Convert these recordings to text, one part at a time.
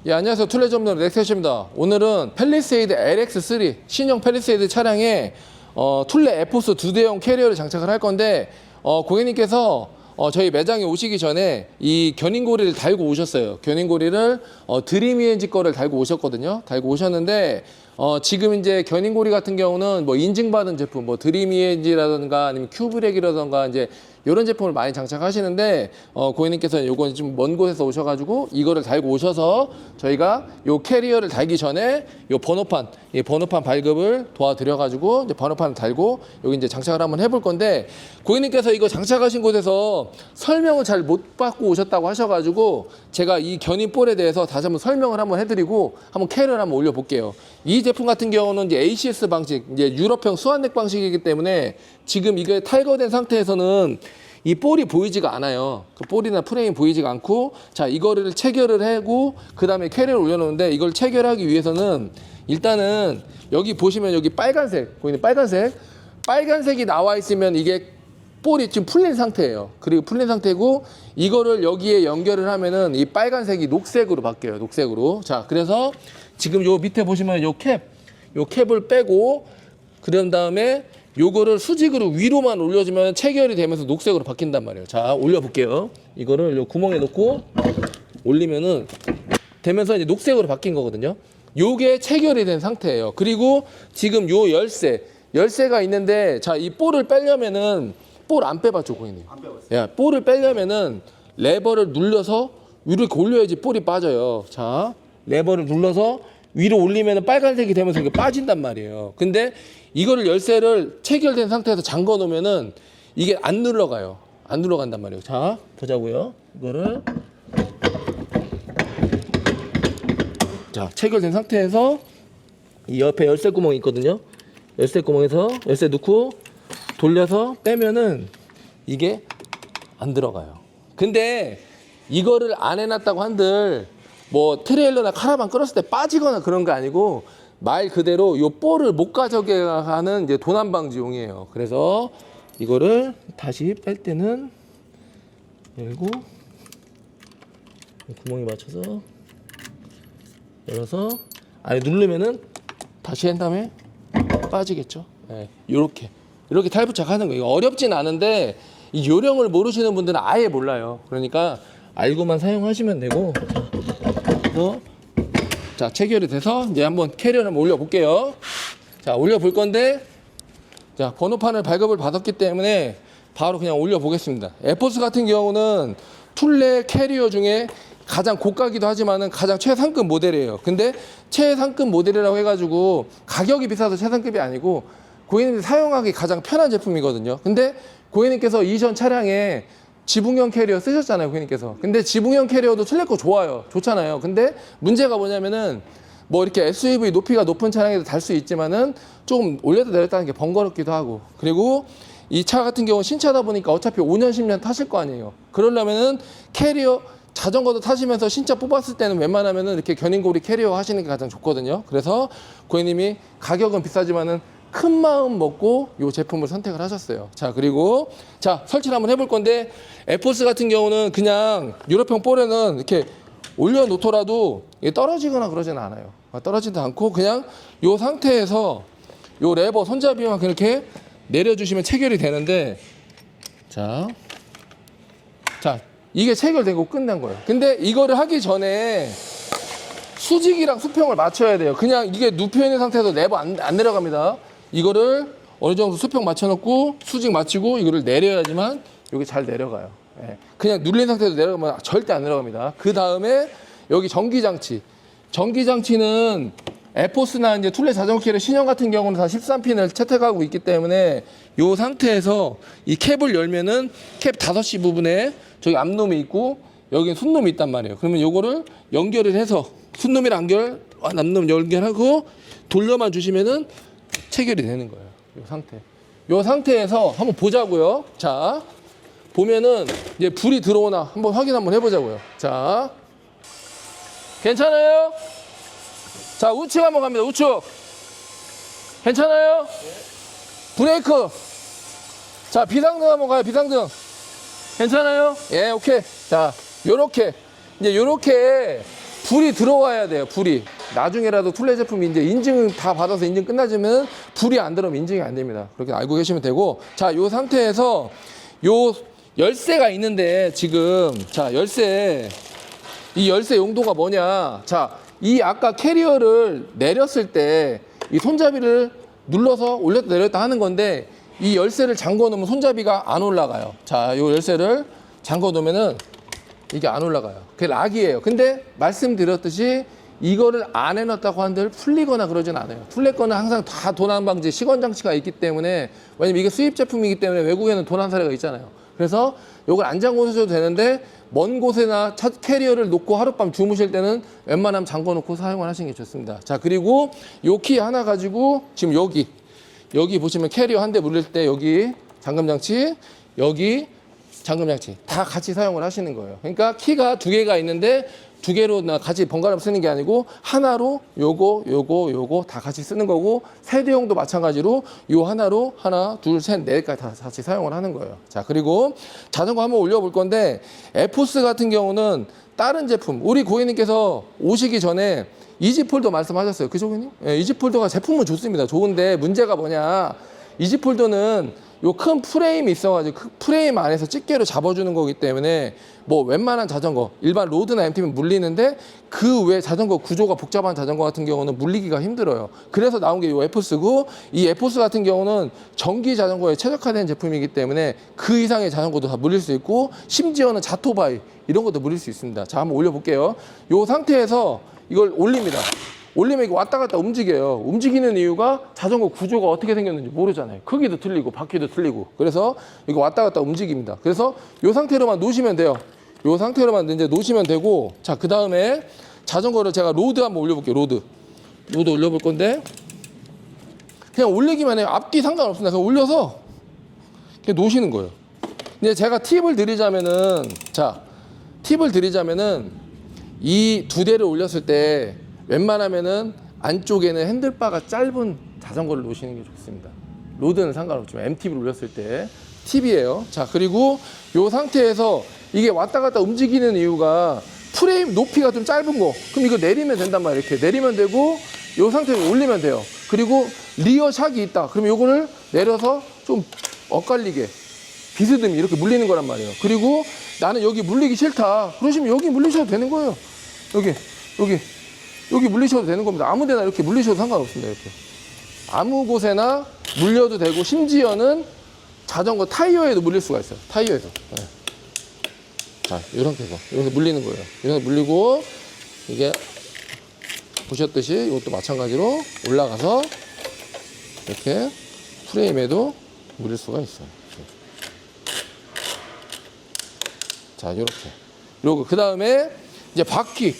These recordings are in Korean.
예, 안녕하세요. 툴레 전문 넥세션입니다. 오늘은 팰리세이드 LX3 신형 팰리세이드 차량에 툴레 에포스 2대용 캐리어를 장착을 할 건데 고객님께서 저희 매장에 오시기 전에 이 견인고리를 달고 오셨어요. 견인고리를 드림이엔지 거를 달고 오셨거든요. 달고 오셨는데 지금 이제 견인고리 같은 경우는 뭐 인증받은 제품, 뭐 드림이엔지라든가 아니면 큐브렉이라든가 이제 이런 제품을 많이 장착하시는데 고객님께서는 요건 좀 먼 곳에서 오셔가지고 이거를 달고 오셔서 저희가 요 캐리어를 달기 전에 요 번호판, 이 번호판 발급을 도와드려가지고 이제 번호판을 달고 여기 이제 장착을 한번 해볼 건데 고객님께서 이거 장착하신 곳에서 설명을 잘 못 받고 오셨다고 하셔가지고 제가 이 견인볼에 대해서 다시 한번 설명을 한번 해드리고 한번 캐리어를 한번 올려볼게요. 이 제품 같은 경우는 이제 ACS 방식, 이제 유럽형 수완넥 방식이기 때문에 지금 이게 탈거된 상태에서는 이 볼이 보이지가 않아요. 그 볼이나 프레임이 보이지가 않고, 자, 이거를 체결을 하고, 그 다음에 캐리어를 올려놓는데, 이걸 체결하기 위해서는 일단은 여기 보시면 여기 빨간색, 보이는 빨간색이 나와 있으면 이게 볼이 지금 풀린 상태예요. 그리고 풀린 상태고, 이거를 여기에 연결을 하면은 이 빨간색이 녹색으로 바뀌어요. 녹색으로. 자, 그래서 지금 요 밑에 보시면 요 캡을 빼고, 그런 다음에 요거를 수직으로 위로만 올려주면 체결이 되면서 녹색으로 바뀐단 말이에요. 자, 올려볼게요. 이거를 요 구멍에 넣고 올리면은 되면서 이제 녹색으로 바뀐 거거든요. 요게 체결이 된 상태예요. 그리고 지금 요 열쇠가 있는데, 자, 이 볼을 빼려면은 볼 안 빼봤죠, 고객님? 안 빼봤어요. 야, 볼을 빼려면은 레버를 눌러서 위로 이렇게 올려야지 볼이 빠져요. 자, 레버를 눌러서 위로 올리면 빨간색이 되면서 이게 빠진단 말이에요. 근데 이거를 열쇠를 체결된 상태에서 잠궈 놓으면은 이게 안 눌러가요. 안 눌러간단 말이에요. 자, 보자고요. 이거를. 자, 체결된 상태에서 이 옆에 열쇠 구멍이 있거든요. 열쇠 구멍에서 열쇠 넣고 돌려서 빼면은 이게 안 들어가요. 근데 이거를 안 해놨다고 한들 뭐 트레일러나 카라반 끌었을 때 빠지거나 그런 거 아니고 말 그대로 요 볼을 못 가져게 하는 이제 도난 방지용이에요. 그래서 이거를 다시 뺄 때는 열고 구멍에 맞춰서 열어서 안에 누르면은 다시 한 다음에 빠지겠죠. 네, 이렇게 탈부착하는 거예요. 어렵진 않은데 이 요령을 모르시는 분들은 아예 몰라요. 그러니까 알고만 사용하시면 되고. 자, 체결이 돼서 이제 한번 캐리어를 한번 올려볼게요. 자, 올려볼 건데, 자, 번호판을 발급을 받았기 때문에 바로 그냥 올려보겠습니다. 에포스 같은 경우는 툴레 캐리어 중에 가장 고가기도 하지만은 가장 최상급 모델이에요. 근데 최상급 모델이라고 해가지고 가격이 비싸서 최상급이 아니고 고객님들이 사용하기 가장 편한 제품이거든요. 근데 고객님께서 이전 차량에 지붕형 캐리어 쓰셨잖아요, 고객님께서. 근데 지붕형 캐리어도 툴레 거 좋아요. 좋잖아요. 근데 문제가 뭐냐면은 뭐 이렇게 SUV 높이가 높은 차량에도 달 수 있지만은 조금 올렸다 내렸다 하는 게 번거롭기도 하고. 그리고 이 차 같은 경우는 신차다 보니까 어차피 5년, 10년 타실 거 아니에요. 그러려면은 캐리어, 자전거도 타시면서 신차 뽑았을 때는 웬만하면은 이렇게 견인고리 캐리어 하시는 게 가장 좋거든요. 그래서 고객님이 가격은 비싸지만은 큰 마음 먹고 이 제품을 선택을 하셨어요. 자, 그리고 자, 설치를 한번 해볼 건데 에포스 같은 경우는 그냥 유럽형 볼에는 이렇게 올려놓더라도 떨어지거나 그러지는 않아요. 떨어지도 않고 그냥 이 상태에서 이 레버 손잡이만 그렇게 내려주시면 체결이 되는데, 자, 이게 체결되고 끝난 거예요. 근데 이거를 하기 전에 수직이랑 수평을 맞춰야 돼요. 그냥 이게 눕혀 있는 상태에서 레버 안 내려갑니다. 이거를 어느 정도 수평 맞춰놓고 수직 맞추고 이거를 내려야지만 여기 잘 내려가요. 예. 그냥 눌린 상태에서 내려가면 절대 안 내려갑니다. 그 다음에 여기 전기장치는 에포스나 이제 툴레 자전거 캐리어 신형 같은 경우는 다 13핀을 채택하고 있기 때문에 이 상태에서 이 캡을 열면은 캡 5시 부분에 저기 앞놈이 있고 여기 손놈이 있단 말이에요. 그러면 요거를 연결을 해서 손놈이랑 앞놈 연결하고 돌려만 주시면은 체결이 되는 거예요. 요 상태에서 한번 보자고요. 자, 보면은 이제 불이 들어오나 한번 확인 한번 해보자고요. 자, 괜찮아요? 자, 우측 한번 갑니다. 우측. 괜찮아요? 브레이크. 자, 비상등 한번 가요. 비상등. 괜찮아요? 예, 오케이. 자, 요렇게 불이 들어와야 돼요. 불이. 나중에라도 툴레 제품 이제 인증 다 받아서 인증 끝나지면 불이 안 들어오면 인증이 안 됩니다. 그렇게 알고 계시면 되고, 자, 요 상태에서 요 열쇠가 있는데 지금 자, 열쇠, 이 열쇠 용도가 뭐냐? 자, 이 아까 캐리어를 내렸을 때 이 손잡이를 눌러서 올렸다 내렸다 하는 건데, 이 열쇠를 잠궈 놓으면 손잡이가 안 올라가요. 자, 요 열쇠를 잠궈 놓으면은 이게 안 올라가요. 그게 락이에요. 근데 말씀드렸듯이 이거를 안 해놨다고 한들 풀리거나 그러진 않아요. 풀릴 거는 항상 다 도난 방지 시건 장치가 있기 때문에, 왜냐면 이게 수입 제품이기 때문에 외국에는 도난 사례가 있잖아요. 그래서 이걸 안 잠궈 놓으셔도 되는데, 먼 곳에나 첫 캐리어를 놓고 하룻밤 주무실 때는 웬만하면 잠궈 놓고 사용을 하시는 게 좋습니다. 자, 그리고 요 키 하나 가지고 지금 여기 보시면 캐리어 한 대 물릴 때 여기 잠금 장치, 여기 잠금 장치 다 같이 사용을 하시는 거예요. 그러니까 키가 두 개가 있는데 두 개로 같이 번갈아 쓰는 게 아니고 하나로 요거 다 같이 쓰는 거고, 세대용도 마찬가지로 요 하나로 하나, 둘, 셋, 넷까지 다 같이 사용을 하는 거예요. 자, 그리고 자전거 한번 올려볼 건데, 에포스 같은 경우는 다른 제품, 우리 고객님께서 오시기 전에 이지폴더 말씀하셨어요. 그죠, 고객님? 예, 이지폴더가 제품은 좋습니다. 좋은데 문제가 뭐냐? 이지폴더는 요 큰 프레임이 있어가지고 그 프레임 안에서 집게로 잡아주는 거기 때문에 뭐 웬만한 자전거, 일반 로드나 MTB는 물리는데 그 외 자전거 구조가 복잡한 자전거 같은 경우는 물리기가 힘들어요. 그래서 나온 게 요 에포스고, 이 에포스 같은 경우는 전기 자전거에 최적화된 제품이기 때문에 그 이상의 자전거도 다 물릴 수 있고, 심지어는 자토바이 이런 것도 물릴 수 있습니다. 자, 한번 올려볼게요. 요 상태에서 이걸 올립니다. 올리면 이게 왔다 갔다 움직여요. 움직이는 이유가 자전거 구조가 어떻게 생겼는지 모르잖아요. 크기도 틀리고 바퀴도 틀리고. 그래서 이거 왔다 갔다 움직입니다. 그래서 이 상태로만 놓으시면 돼요. 이 상태로만 이제 놓으시면 되고, 자, 그 다음에 자전거를 제가 로드 한번 올려볼게요. 로드 올려볼 건데, 그냥 올리기만 해요. 앞뒤 상관없습니다. 그냥 올려서 그냥 놓으시는 거예요. 근데 제가 팁을 드리자면은, 이 두 대를 올렸을 때 웬만하면은 안쪽에는 핸들바가 짧은 자전거를 놓으시는 게 좋습니다. 로드는 상관없지만 MTB를 올렸을 때 팁이에요. 자, 그리고 이 상태에서 이게 왔다 갔다 움직이는 이유가 프레임 높이가 좀 짧은 거, 그럼 이거 내리면 된단 말이에요. 이렇게 내리면 되고, 이 상태에서 올리면 돼요. 그리고 리어 샥이 있다, 그러면 요거를 내려서 좀 엇갈리게 비스듬히 이렇게 물리는 거란 말이에요. 그리고 나는 여기 물리기 싫다, 그러시면 여기 물리셔도 되는 거예요. 여기 물리셔도 되는 겁니다. 아무 데나 이렇게 물리셔도 상관없습니다. 이렇게 아무 곳에나 물려도 되고, 심지어는 자전거 타이어에도 물릴 수가 있어요. 타이어에도. 네. 자, 이 상태에서 이렇게 물리는 거예요. 이렇게 물리고, 이게 보셨듯이 이것도 마찬가지로 올라가서 이렇게 프레임에도 물릴 수가 있어요. 자, 이렇게. 그리고 그 다음에 이제 바퀴.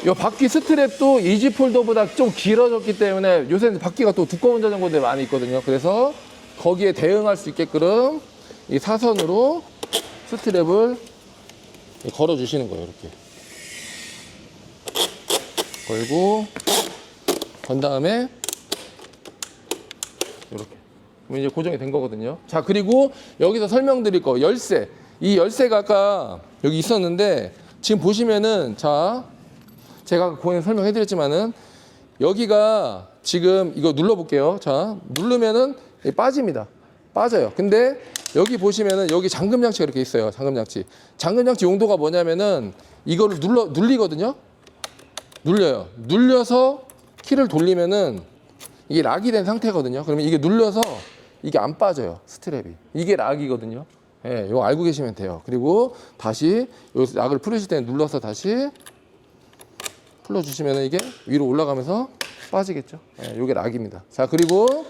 이 바퀴 스트랩도 이지폴더보다 좀 길어졌기 때문에 요새는 바퀴가 또 두꺼운 자전거들이 많이 있거든요. 그래서 거기에 대응할 수 있게끔 이 사선으로 스트랩을 걸어 주시는 거예요. 이렇게 걸고, 건 다음에 이렇게 그럼 이제 고정이 된 거거든요. 자, 그리고 여기서 설명드릴 거, 열쇠. 이 열쇠가 아까 여기 있었는데, 지금 보시면은, 자, 제가 고객님 설명해 드렸지만은 여기가 지금 이거 눌러볼게요. 자, 누르면은 빠집니다. 빠져요. 근데 여기 보시면은 여기 잠금 장치가 이렇게 있어요. 잠금 장치. 잠금 장치 용도가 뭐냐면은 이거를 눌리거든요. 눌려요. 눌려서 키를 돌리면은 이게 락이 된 상태거든요. 그러면 이게 눌려서 이게 안 빠져요. 스트랩이. 이게 락이거든요. 예, 이거 알고 계시면 돼요. 그리고 다시 요 락을 풀으실 때 눌러서 다시 풀어주시면 이게 위로 올라가면서 빠지겠죠. 예, 요게 락입니다. 자, 그리고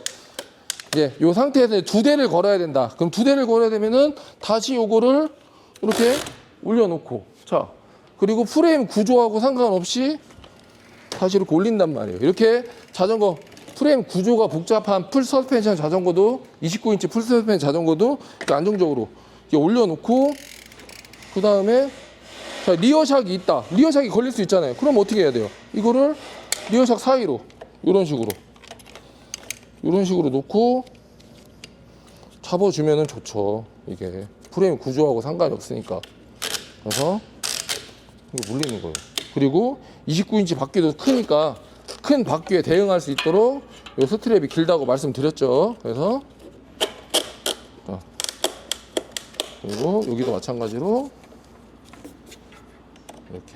이제 요 상태에서 두 대를 걸어야 된다. 그럼 두 대를 걸어야 되면은 다시 요거를 이렇게 올려놓고, 자, 그리고 프레임 구조하고 상관없이 다시 이렇게 올린단 말이에요. 이렇게 자전거 프레임 구조가 복잡한 풀 서스펜션 자전거도, 29인치 풀 서스펜션 자전거도 안정적으로 이렇게 올려놓고, 그 다음에 자, 리어샥이 있다. 리어샥이 걸릴 수 있잖아요. 그럼 어떻게 해야 돼요? 이거를 리어샥 사이로 이런 식으로 놓고 잡아주면은 좋죠. 이게 프레임 구조하고 상관이 없으니까. 그래서 이거 물리는 거예요. 그리고 29인치 바퀴도 크니까 큰 바퀴에 대응할 수 있도록 요 스트랩이 길다고 말씀드렸죠. 그래서 그리고 여기도 마찬가지로 이렇게.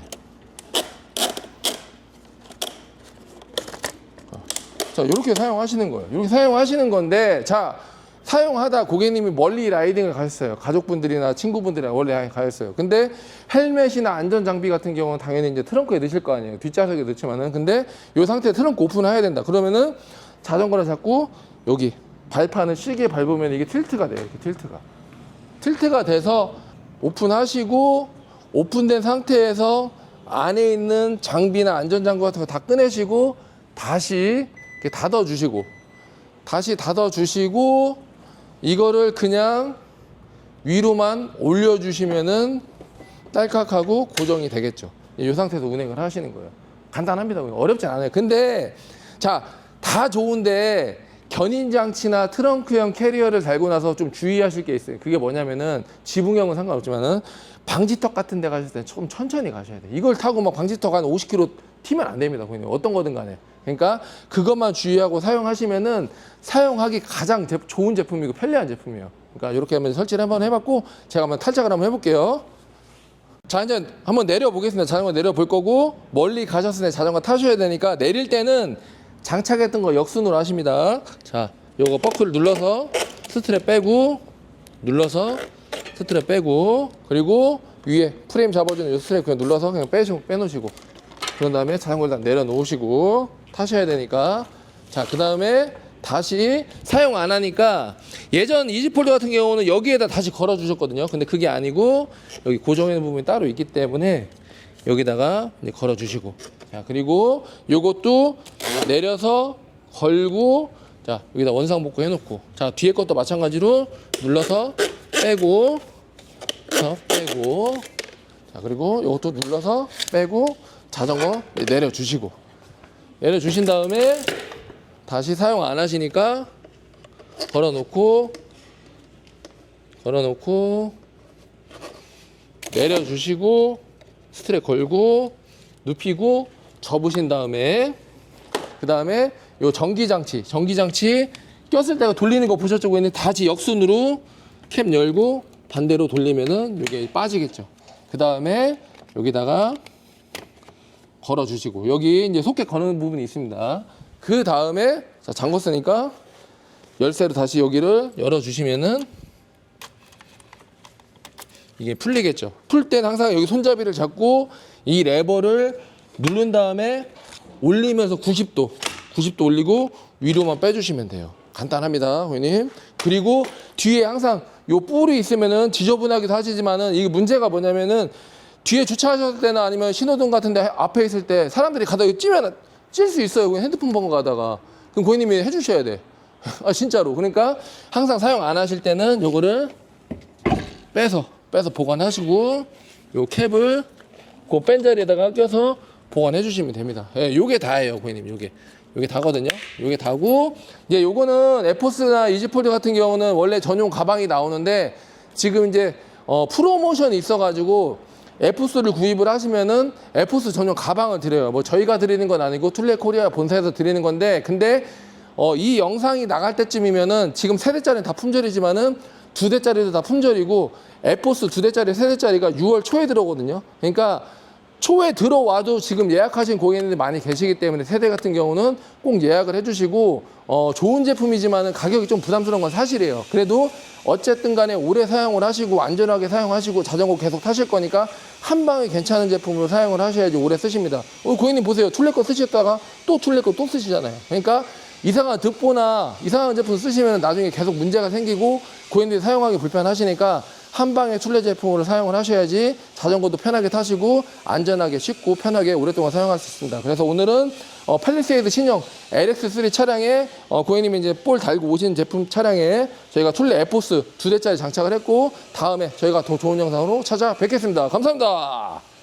자, 이렇게 사용하시는 거예요. 이렇게 사용하시는 건데, 자, 사용하다 고객님이 멀리 라이딩을 가셨어요. 가족분들이나 친구분들이랑 멀리 가셨어요. 근데 헬멧이나 안전장비 같은 경우는 당연히 이제 트렁크에 넣으실 거 아니에요. 뒷좌석에 넣지만은. 근데 이 상태에 트렁크 오픈해야 된다. 그러면은 자전거를 잡고 여기 발판을 시게 밟으면 이게 틸트가 돼요. 이렇게 틸트가 돼서 오픈하시고, 오픈된 상태에서 안에 있는 장비나 안전장구 같은 거 다 꺼내시고 다시 이렇게 닫아주시고 이거를 그냥 위로만 올려주시면은 딸깍하고 고정이 되겠죠. 이 상태에서 운행을 하시는 거예요. 간단합니다. 어렵진 않아요. 근데 자, 다 좋은데 견인장치나 트렁크형 캐리어를 달고 나서 좀 주의하실 게 있어요. 그게 뭐냐면은 지붕형은 상관없지만은 방지턱 같은 데 가실 때 조금 천천히 가셔야 돼요. 이걸 타고 막 방지턱 한 50km 튀면 안 됩니다. 어떤 거든 간에. 그러니까 그것만 주의하고 사용하시면은 사용하기 가장 좋은 제품이고 편리한 제품이에요. 그러니까 이렇게 하면 설치를 한번 해봤고 제가 한번 탈착을 한번 해볼게요. 자, 이제 한번 내려보겠습니다. 자전거 내려볼 거고 멀리 가셨을 때 자전거 타셔야 되니까 내릴 때는 장착했던 거 역순으로 하십니다. 자, 요거 버클 눌러서 스트랩 빼고 눌러서 스트랩 빼고 그리고 위에 프레임 잡아주는 요 스트랩 그냥 눌러서 그냥 빼놓으시고 그런 다음에 자전거를 다 내려놓으시고 타셔야 되니까 자, 그 다음에 다시 사용 안 하니까 예전 이지폴드 같은 경우는 여기에다 다시 걸어 주셨거든요. 근데 그게 아니고 여기 고정하는 부분이 따로 있기 때문에 여기다가 이제 걸어 주시고 자, 그리고 요것도 내려서 걸고 자, 여기다 원상복구 해놓고 자, 뒤에 것도 마찬가지로 눌러서 빼고 자, 그리고 요것도 눌러서 빼고 자전거 내려주시고 내려주신 다음에 다시 사용 안 하시니까 걸어놓고 내려주시고 스트랩 걸고 눕히고 접으신 다음에 그 다음에 요 전기장치 꼈을 때가 돌리는 거 보셨죠? 고객님? 다시 역순으로 캡 열고 반대로 돌리면은 이게 빠지겠죠. 그 다음에 여기다가 걸어주시고 여기 이제 소켓 거는 부분이 있습니다. 그 다음에 자, 잠궜으니까 열쇠로 다시 여기를 열어주시면은 이게 풀리겠죠. 풀 때는 항상 여기 손잡이를 잡고 이 레버를 누른 다음에 올리면서 90도 올리고 위로만 빼주시면 돼요. 간단합니다, 고객님. 그리고 뒤에 항상 요 뿔이 있으면은 지저분하기도 하시지만은 이게 문제가 뭐냐면은 뒤에 주차하셨을 때나 아니면 신호등 같은 데 앞에 있을 때 사람들이 가다가 찌면 찔 수 있어요. 그냥 핸드폰 보고 가다가. 그럼 고객님이 해주셔야 돼. 아, 진짜로. 그러니까 항상 사용 안 하실 때는 요거를 빼서 보관하시고 요 캡을 그 뺀 자리에다가 껴서 보관해 주시면 됩니다. 예, 요게 다예요, 고객님. 요게 다거든요. 요게 다고 이제 요거는 에포스나 이지폴드 같은 경우는 원래 전용 가방이 나오는데 지금 이제 프로모션이 있어가지고 에포스를 구입을 하시면은 에포스 전용 가방을 드려요. 뭐 저희가 드리는 건 아니고 툴레 코리아 본사에서 드리는 건데 근데 이 영상이 나갈 때쯤이면은 지금 3대짜리는 다 품절이지만은 2대짜리도 다 품절이고 에포스 2대짜리, 3대짜리가 6월 초에 들어오거든요. 그러니까 초에 들어와도 지금 예약하신 고객님들이 많이 계시기 때문에 세대 같은 경우는 꼭 예약을 해주시고 좋은 제품이지만 가격이 좀 부담스러운 건 사실이에요. 그래도 어쨌든 간에 오래 사용을 하시고 안전하게 사용하시고 자전거 계속 타실 거니까 한 방에 괜찮은 제품으로 사용을 하셔야지 오래 쓰십니다. 고객님 보세요. 툴레 거 쓰셨다가 또 툴레 거 또 쓰시잖아요. 그러니까 이상한 득보나 이상한 제품 쓰시면 나중에 계속 문제가 생기고 고객님들이 사용하기 불편하시니까 한 방에 툴레 제품으로 사용을 하셔야지 자전거도 편하게 타시고 안전하게 쉽고 편하게 오랫동안 사용할 수 있습니다. 그래서 오늘은 팰리세이드 신형 LX3 차량에 고객님이 이제 볼 달고 오신 제품 차량에 저희가 툴레 에포스 2대짜리 장착을 했고 다음에 저희가 더 좋은 영상으로 찾아뵙겠습니다. 감사합니다.